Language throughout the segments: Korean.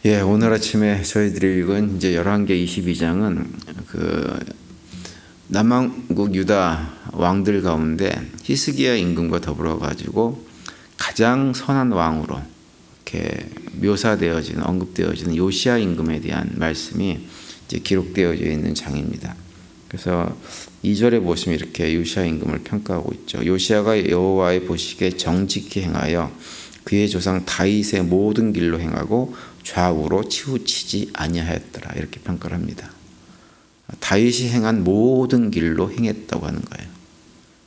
예, 오늘 아침에 저희들이 읽은 이제 열왕기 22장은 그 남왕국 유다 왕들 가운데 히스기야 임금과 더불어 가지고 가장 선한 왕으로 이렇게 묘사되어지는 언급되어지는 요시야 임금에 대한 말씀이 이제 기록되어져 있는 장입니다. 그래서 2절에 보시면 이렇게 요시야 임금을 평가하고 있죠. 요시야가 여호와의 보시기에 정직히 행하여 그의 조상 다윗의 모든 길로 행하고 좌우로 치우치지 아니하였더라, 이렇게 평가를 합니다. 다윗이 행한 모든 길로 행했다고 하는 거예요.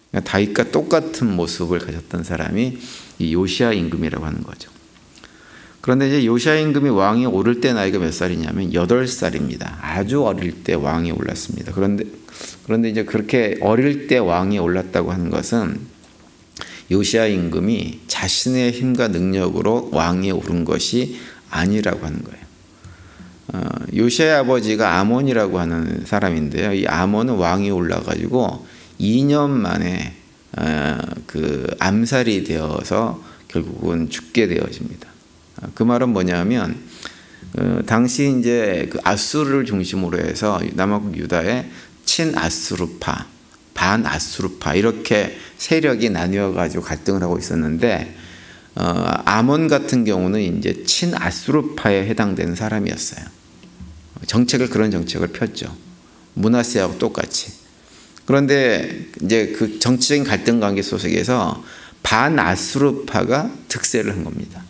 그러니까 다윗과 똑같은 모습을 가졌던 사람이 이 요시야 임금이라고 하는 거죠. 그런데 이제 요시야 임금이 왕이 오를 때 나이가 몇 살이냐면 8살입니다. 아주 어릴 때 왕이 올랐습니다. 그런데 이제 그렇게 어릴 때 왕이 올랐다고 하는 것은 요시야 임금이 자신의 힘과 능력으로 왕에 오른 것이 아니라고 하는 거예요. 요시야의 아버지가 아몬이라고 하는 사람인데요. 이 아몬은 왕이 올라가지고 2년 만에 그 암살이 되어서 결국은 죽게 되어집니다. 그 말은 뭐냐면 당시 이제 그 아수르를 중심으로 해서 남왕국 유다의 친아수르파, 반아수르파 이렇게 세력이 나뉘어 가지고 갈등을 하고 있었는데 아몬 같은 경우는 이제 친아수르파에 해당되는 사람이었어요. 그런 정책을 폈죠. 므낫세하고 똑같이. 그런데 이제 그 정치적인 갈등 관계 속에서 반아수르파가 득세를 한 겁니다.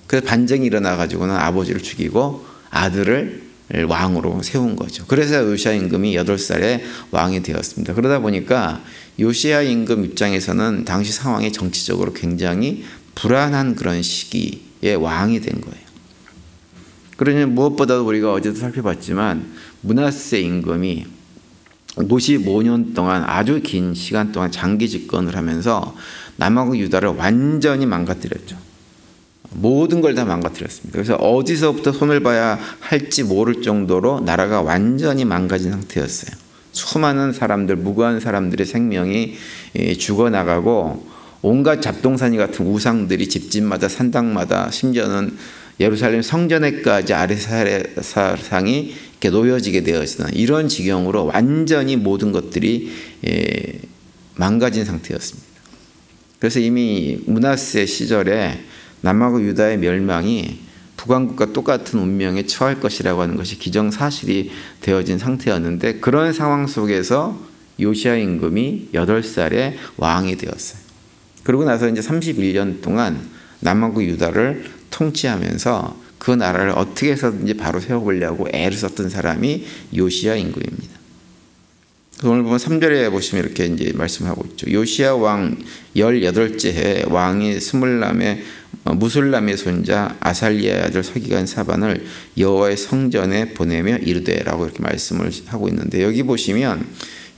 그래서 반정이 일어나 가지고는 아버지를 죽이고 아들을 왕으로 세운 거죠. 그래서 요시야 임금이 8살에 왕이 되었습니다. 그러다 보니까 요시야 임금 입장에서는 당시 상황이 정치적으로 굉장히 불안한 그런 시기에 왕이 된 거예요. 그러니 무엇보다도 우리가 어제도 살펴봤지만 므낫세 임금이 55년 동안 아주 긴 시간 동안 장기 집권을 하면서 남왕국 유다를 완전히 망가뜨렸죠. 모든 걸 다 망가뜨렸습니다. 그래서 어디서부터 손을 봐야 할지 모를 정도로 나라가 완전히 망가진 상태였어요. 수많은 사람들, 무고한 사람들의 생명이 죽어나가고 온갖 잡동사니 같은 우상들이 집집마다 산당마다 심지어는 예루살렘 성전에까지 아레사상이 이렇게 놓여지게 되어지는 이런 지경으로 완전히 모든 것들이 망가진 상태였습니다. 그래서 이미 므낫세 시절에 남왕국 유다의 멸망이 북왕국과 똑같은 운명에 처할 것이라고 하는 것이 기정사실이 되어진 상태였는데 그런 상황 속에서 요시야 임금이 8살에 왕이 되었어요. 그러고 나서 이제 31년 동안 남왕국 유다를 통치하면서 그 나라를 어떻게 해서든지 바로 세워보려고 애를 썼던 사람이 요시야 임금입니다. 오늘 보면 3절에 보시면 이렇게 이제 말씀하고 있죠. 요시야 왕 18째 해 왕이 무술람의 손자 아살리아의 아들 서기관 사반을 여호와의 성전에 보내며 이르되라고 이렇게 말씀을 하고 있는데 여기 보시면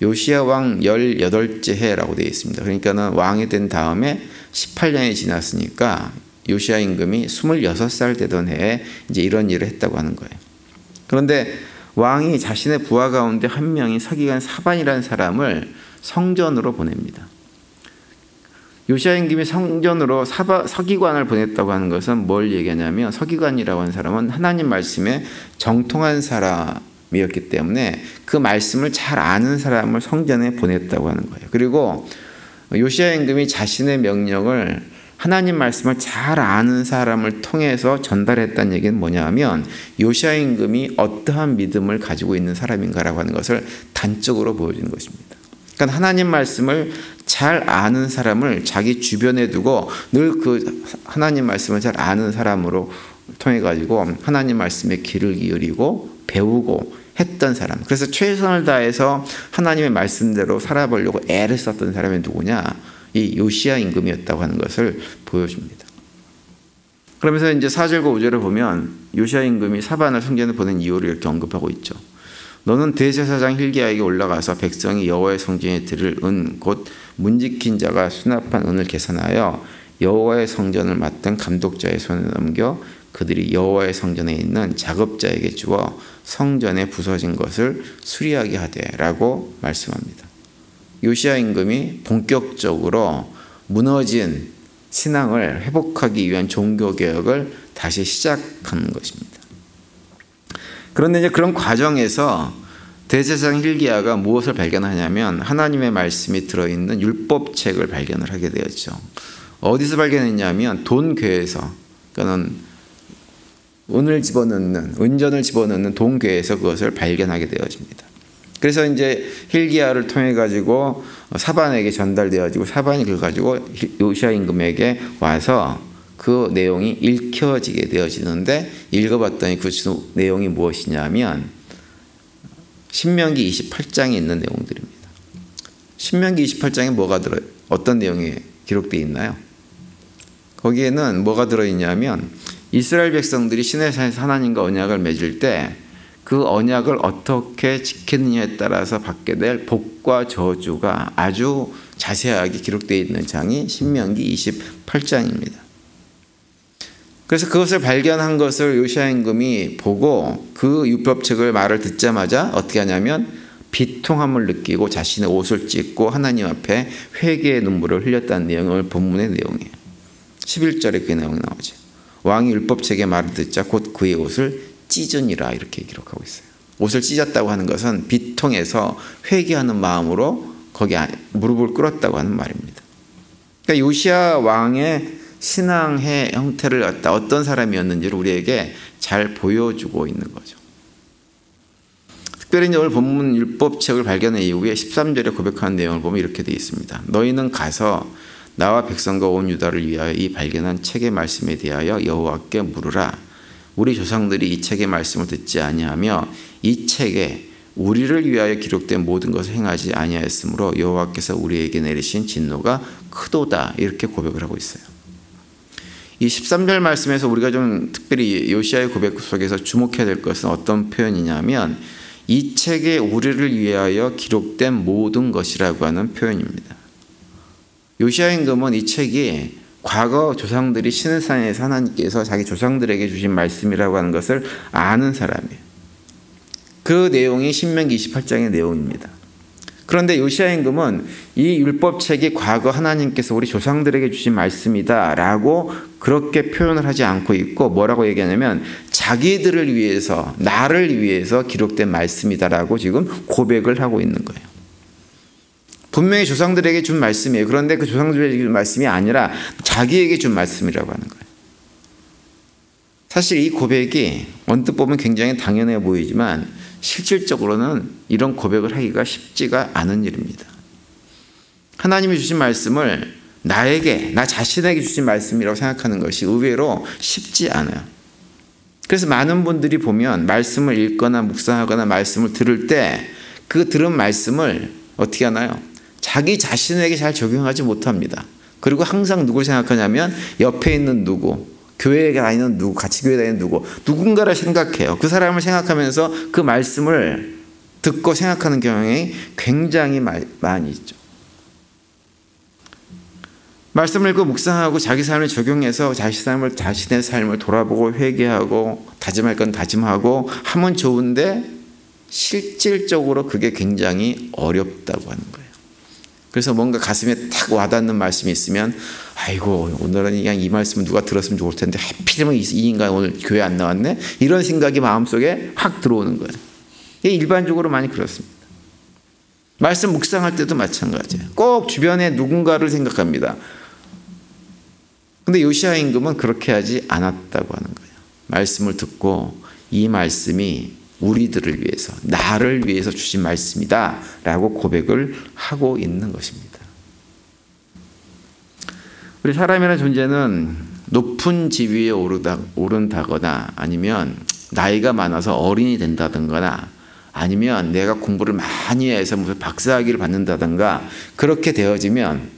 요시야 왕 18째 해라고 되어 있습니다. 그러니까는 왕이 된 다음에 18년이 지났으니까 요시야 임금이 26살 되던 해에 이제 이런 일을 했다고 하는 거예요. 그런데 왕이 자신의 부하 가운데 한 명이 서기관 사반이라는 사람을 성전으로 보냅니다. 요시야 임금이 성전으로 서기관을 보냈다고 하는 것은 뭘 얘기하냐면 서기관이라고 하는 사람은 하나님 말씀에 정통한 사람이었기 때문에 그 말씀을 잘 아는 사람을 성전에 보냈다고 하는 거예요. 그리고 요시야 임금이 자신의 명령을 하나님 말씀을 잘 아는 사람을 통해서 전달했다는 얘기는 뭐냐면 요시야 임금이 어떠한 믿음을 가지고 있는 사람인가라고 하는 것을 단적으로 보여주는 것입니다. 그러니까 하나님 말씀을 잘 아는 사람을 자기 주변에 두고 늘 그 하나님 말씀을 잘 아는 사람으로 통해 가지고 하나님 말씀에 귀를 기울이고 배우고 했던 사람. 그래서 최선을 다해서 하나님의 말씀대로 살아보려고 애를 썼던 사람이 누구냐? 이 요시야 임금이었다고 하는 것을 보여줍니다. 그러면서 이제 4절과 5절을 보면 요시야 임금이 사반을 성전에 보낸 이유를 이렇게 언급하고 있죠. 너는 대제사장 hil기야에게 올라가서 백성이 여호와의 성전에 드릴 은 곧 문지킨 자가 수납한 은을 계산하여 여호와의 성전을 맡은 감독자의 손에 넘겨 그들이 여호와의 성전에 있는 작업자에게 주어 성전에 부서진 것을 수리하게 하되라고 말씀합니다. 요시야 임금이 본격적으로 무너진 신앙을 회복하기 위한 종교개혁을 다시 시작하는 것입니다. 그런데 이제 그런 과정에서 대제사장 hilki야가 무엇을 발견하냐면 하나님의 말씀이 들어있는 율법책을 발견을 하게 되었죠. 어디서 발견했냐면 돈궤에서, 그러니까 은전을 집어넣는 돈궤에서 그것을 발견하게 되어집니다. 그래서 이제 hilki야를 통해 가지고 사반에게 전달되어지고 사반이 그걸 가지고 요시야 임금에게 와서 그 내용이 읽혀지게 되어지는데, 읽어봤더니 그 내용이 무엇이냐면 신명기 28장에 있는 내용들입니다. 신명기 28장에 뭐가 들어요? 어떤 내용이 기록되어 있나요? 거기에는 뭐가 들어있냐면 이스라엘 백성들이 시내산에서 하나님과 언약을 맺을 때 그 언약을 어떻게 지켰느냐에 따라서 받게 될 복과 저주가 아주 자세하게 기록되어 있는 장이 신명기 28장입니다. 그래서 그것을 발견한 것을 요시야 임금이 보고 그 율법책을 말을 듣자마자 어떻게 하냐면 비통함을 느끼고 자신의 옷을 찢고 하나님 앞에 회개의 눈물을 흘렸다는 내용을 본문의 내용이에요. 11절에 그 내용이 나오죠. 왕이 율법책의 말을 듣자 곧 그의 옷을 찢으니라, 이렇게 기록하고 있어요. 옷을 찢었다고 하는 것은 비통해서 회개하는 마음으로 거기 무릎을 꿇었다고 하는 말입니다. 그러니까 요시야 왕의 신앙의 형태를 갖다 어떤 사람이었는지를 우리에게 잘 보여주고 있는 거죠. 특별히 오늘 본문 율법책을 발견한 이후에 13절에 고백하는 내용을 보면 이렇게 되어 있습니다. 너희는 가서 나와 백성과 온 유다를 위하여 이 발견한 책의 말씀에 대하여 여호와께 물으라. 우리 조상들이 이 책의 말씀을 듣지 아니하며 이 책에 우리를 위하여 기록된 모든 것을 행하지 아니하였으므로 여호와께서 우리에게 내리신 진노가 크도다, 이렇게 고백을 하고 있어요. 이 13절 말씀에서 우리가 좀 특별히 요시야의 고백 속에서 주목해야 될 것은 어떤 표현이냐면 이 책에 우리를 위하여 기록된 모든 것이라고 하는 표현입니다. 요시야 임금은 이 책이 과거 조상들이 시내산에서 하나님께서 자기 조상들에게 주신 말씀이라고 하는 것을 아는 사람이에요. 그 내용이 신명기 28장의 내용입니다. 그런데 요시야 임금은 이 율법책이 과거 하나님께서 우리 조상들에게 주신 말씀이다 라고 그렇게 표현을 하지 않고 있고 뭐라고 얘기하냐면 자기들을 위해서, 나를 위해서 기록된 말씀이다 라고 지금 고백을 하고 있는 거예요. 분명히 조상들에게 준 말씀이에요. 그런데 그 조상들에게 준 말씀이 아니라 자기에게 준 말씀이라고 하는 거예요. 사실 이 고백이 언뜻 보면 굉장히 당연해 보이지만 실질적으로는 이런 고백을 하기가 쉽지가 않은 일입니다. 하나님이 주신 말씀을 나 자신에게 주신 말씀이라고 생각하는 것이 의외로 쉽지 않아요. 그래서 많은 분들이 보면 말씀을 읽거나 묵상하거나 말씀을 들을 때 그 들은 말씀을 어떻게 하나요? 자기 자신에게 잘 적용하지 못합니다. 그리고 항상 누굴 생각하냐면 옆에 있는 누구, 교회에 다니는 누구, 같이 교회에 다니는 누군가를 생각해요. 그 사람을 생각하면서 그 말씀을 듣고 생각하는 경향이 굉장히 많이 있죠. 말씀을 읽고 묵상하고 자기 삶을 적용해서 자신의 삶을 돌아보고 회개하고 다짐할 건 다짐하고 하면 좋은데 실질적으로 그게 굉장히 어렵다고 하는 거예요. 그래서 뭔가 가슴에 탁 와닿는 말씀이 있으면 아이고 오늘은 그냥 이 말씀을 누가 들었으면 좋을 텐데 하필이면 이 인간 오늘 교회 안 나왔네? 이런 생각이 마음속에 확 들어오는 거예요. 이게 일반적으로 많이 그렇습니다. 말씀 묵상할 때도 마찬가지예요. 꼭 주변에 누군가를 생각합니다. 근데 요시야 임금은 그렇게 하지 않았다고 하는 거예요. 말씀을 듣고 이 말씀이 우리들을 위해서, 나를 위해서 주신 말씀이다 라고 고백을 하고 있는 것입니다. 우리 사람이라는 존재는 높은 지위에 오른다거나 아니면 나이가 많아서 어린이 된다든가 아니면 내가 공부를 많이 해서 무슨 박사학위를 받는다든가 그렇게 되어지면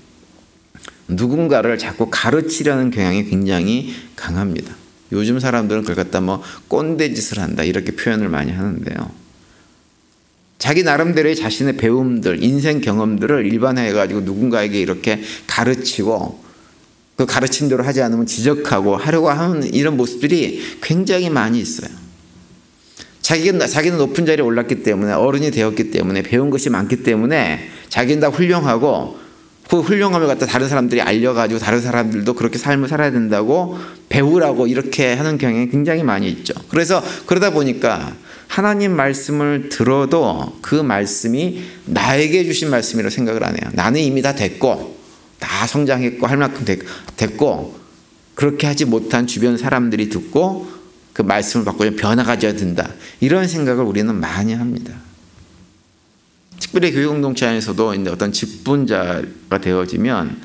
누군가를 자꾸 가르치려는 경향이 굉장히 강합니다. 요즘 사람들은 그걸 갖다 꼰대짓을 한다 이렇게 표현을 많이 하는데요. 자기 나름대로의 자신의 배움들, 인생 경험들을 일반화해가지고 누군가에게 이렇게 가르치고 그 가르침대로 하지 않으면 지적하고 하려고 하는 이런 모습들이 굉장히 많이 있어요. 자기는 높은 자리에 올랐기 때문에 어른이 되었기 때문에 배운 것이 많기 때문에 자기는 다 훌륭하고 그 훌륭함을 갖다 다른 사람들이 알려가지고 다른 사람들도 그렇게 삶을 살아야 된다고 배우라고 이렇게 하는 경향이 굉장히 많이 있죠. 그래서 그러다 보니까 하나님 말씀을 들어도 그 말씀이 나에게 주신 말씀이라고 생각을 안 해요. 나는 이미 다 됐고 다 성장했고 할 만큼 됐고 그렇게 하지 못한 주변 사람들이 듣고 그 말씀을 받고 변화가 되어야 된다. 이런 생각을 우리는 많이 합니다. 특별히 교육공동체 안에서도 어떤 직분자가 되어지면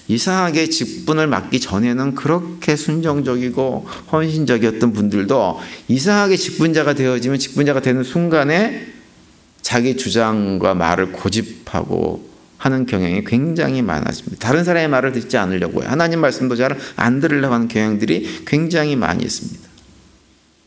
이상하게 직분을 맡기 전에는 그렇게 순종적이고 헌신적이었던 분들도 이상하게 직분자가 되어지면 직분자가 되는 순간에 자기 주장과 말을 고집하고 하는 경향이 굉장히 많아집니다. 다른 사람의 말을 듣지 않으려고요. 하나님 말씀도 잘 안 들으려고 하는 경향들이 굉장히 많이 있습니다.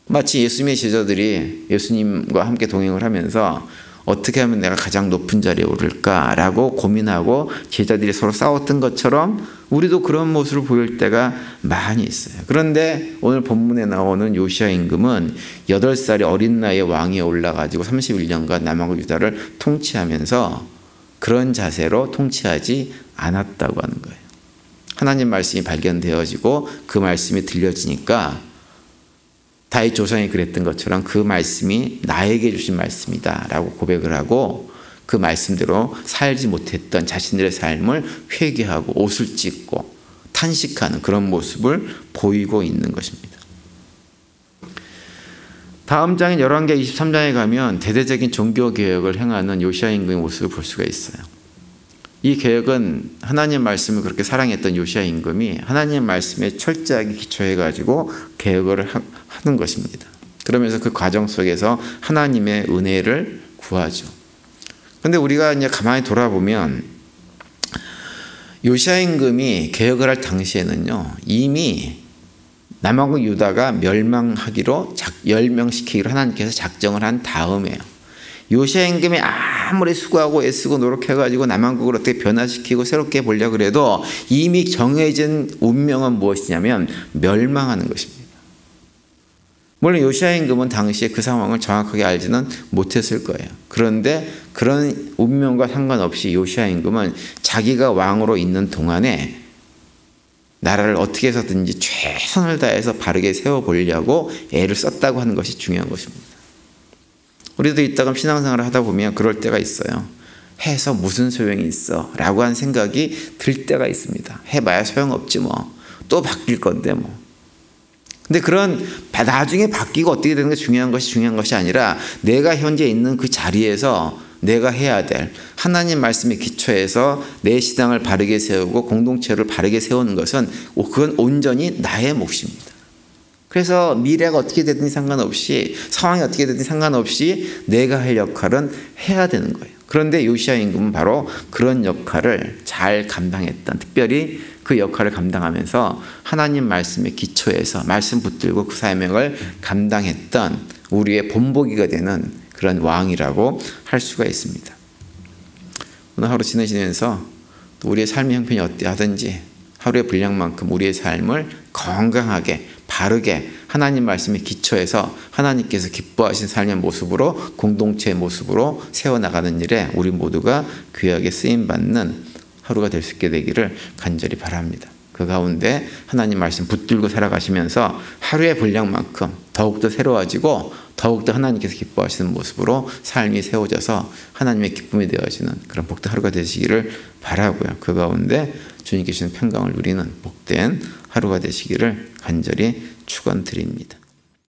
마치 예수님의 제자들이 예수님과 함께 동행을 하면서 어떻게 하면 내가 가장 높은 자리에 오를까라고 고민하고 제자들이 서로 싸웠던 것처럼 우리도 그런 모습을 보일 때가 많이 있어요. 그런데 오늘 본문에 나오는 요시야 임금은 8살의 어린 나이에 왕위에 올라가지고 31년간 남왕국 유다를 통치하면서 그런 자세로 통치하지 않았다고 하는 거예요. 하나님 말씀이 발견되어지고 그 말씀이 들려지니까 다윗 조상이 그랬던 것처럼 그 말씀이 나에게 주신 말씀이다 라고 고백을 하고 그 말씀대로 살지 못했던 자신들의 삶을 회개하고 옷을 찢고 탄식하는 그런 모습을 보이고 있는 것입니다. 다음 장인 열왕기하 23장에 가면 대대적인 종교개혁을 행하는 요시야 임금의 모습을 볼 수가 있어요. 이 개혁은 하나님 말씀을 그렇게 사랑했던 요시야 임금이 하나님 말씀에 철저하게 기초해가지고 개혁을 하는 것입니다. 그러면서 그 과정 속에서 하나님의 은혜를 구하죠. 그런데 우리가 이제 가만히 돌아보면 요시야 임금이 개혁을 할 당시에는요, 이미 남왕국 유다가 멸망시키기로 하나님께서 작정을 한 다음에요. 요시야 임금이 아무리 수고하고 애쓰고 노력해가지고 남왕국을 어떻게 변화시키고 새롭게 보려고 해도 이미 정해진 운명은 무엇이냐면 멸망하는 것입니다. 물론 요시야 임금은 당시에 그 상황을 정확하게 알지는 못했을 거예요. 그런데 그런 운명과 상관없이 요시야 임금은 자기가 왕으로 있는 동안에 나라를 어떻게 해서든지 최선을 다해서 바르게 세워보려고 애를 썼다고 하는 것이 중요한 것입니다. 우리도 이따가 신앙생활을 하다 보면 그럴 때가 있어요. 해서 무슨 소용이 있어 라고 하는 생각이 들 때가 있습니다. 해봐야 소용없지 뭐. 또 바뀔 건데 뭐. 근데 그런 나중에 바뀌고 어떻게 되는 게 중요한 것이 아니라 내가 현재 있는 그 자리에서 내가 해야 될 하나님 말씀에 기초해서 내 신앙을 바르게 세우고 공동체를 바르게 세우는 것은 그건 온전히 나의 몫입니다. 그래서 미래가 어떻게 되든지 상관없이 상황이 어떻게 되든지 상관없이 내가 할 역할은 해야 되는 거예요. 그런데 요시야 임금은 바로 그런 역할을 잘 감당했던, 특별히 그 역할을 감당하면서 하나님 말씀에 기초해서 말씀 붙들고 그 사명을 감당했던 우리의 본보기가 되는 그런 왕이라고 할 수가 있습니다. 오늘 하루 지내시면서 우리의 삶의 형편이 어떠하든지 하루의 분량만큼 우리의 삶을 건강하게 바르게 하나님 말씀에 기초해서 하나님께서 기뻐하신 삶의 모습으로 공동체의 모습으로 세워나가는 일에 우리 모두가 귀하게 쓰임받는 하루가 될 수 있게 되기를 간절히 바랍니다. 그 가운데 하나님 말씀 붙들고 살아가시면서 하루의 분량만큼 더욱더 새로워지고 더욱더 하나님께서 기뻐하시는 모습으로 삶이 세워져서 하나님의 기쁨이 되어지는 그런 복된 하루가 되시기를 바라고요. 그 가운데 주님께 주시는 평강을 누리는 복된 하루가 되시기를 간절히 축원드립니다.